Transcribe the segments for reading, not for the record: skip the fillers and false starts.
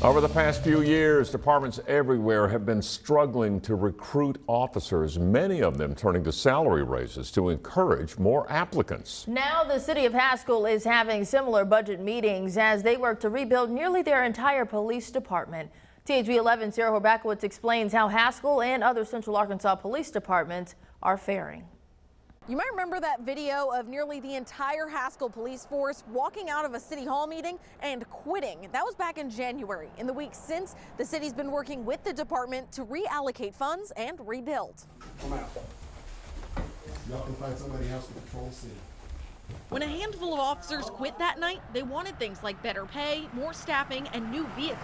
Over the past few years, departments everywhere have been struggling to recruit officers, many of them turning to salary raises to encourage more applicants. Now the city of Haskell is having similar budget meetings as they work to rebuild nearly their entire police department. THV 11's Sarah Horbakowitz explains how Haskell and other Central Arkansas police departments are faring. You might remember that video of nearly the entire Haskell police force walking out of a city hall meeting and quitting. That was back in January. In the weeks since, the city's been working with the department to reallocate funds and rebuild. Come out. Y'all can find somebody else to patrol the city. When a handful of officers quit that night, they wanted things like better pay, more staffing, and new vehicles.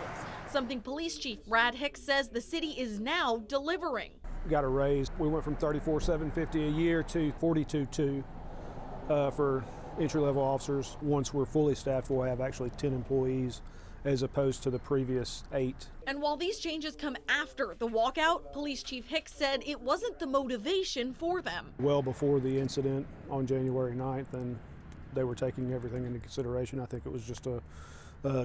Something Police Chief Brad Hicks says the city is now delivering. Got a raise. We went from $34,750 a year to $42,200 for entry-level officers. Once we're fully staffed, we'll have actually 10 employees as opposed to the previous 8. And while these changes come after the walkout, Police Chief Hicks said it wasn't the motivation for them. Well before the incident on January 9th, and they were taking everything into consideration. I think it was just a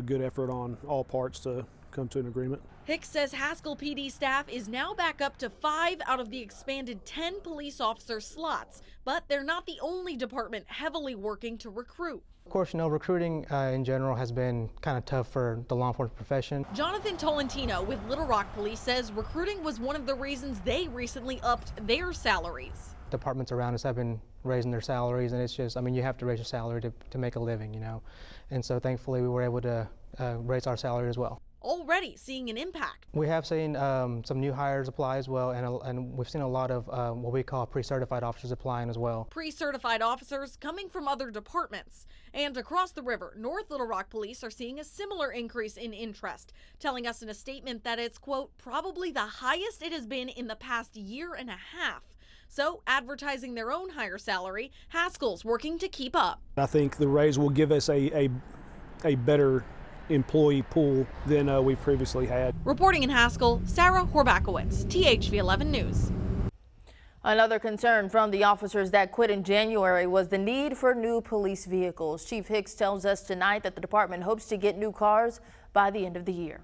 good effort on all parts to come to an agreement. Hicks says Haskell PD staff is now back up to 5 out of the expanded 10 police officer slots, but they're not the only department heavily working to recruit. Of course, recruiting in general has been kind of tough for the law enforcement profession. Jonathan Tolentino with Little Rock Police says recruiting was one of the reasons they recently upped their salaries. Departments around us have been raising their salaries, and it's just, you have to raise your salary to make a living, And so thankfully we were able to raise our salary as well. Already seeing an impact. We have seen some new hires apply as well, and we've seen a lot of what we call pre-certified officers applying as well. Pre-certified officers coming from other departments. And across the river, North Little Rock Police are seeing a similar increase in interest, telling us in a statement that it's, quote, probably the highest it has been in the past year and a half. So, advertising their own higher salary, Haskell's working to keep up. I think the raise will give us a better employee pool than we've previously had. Reporting in Haskell, Sarah Horbakowitz, THV 11 News. Another concern from the officers that quit in January was the need for new police vehicles. Chief Hicks tells us tonight that the department hopes to get new cars by the end of the year.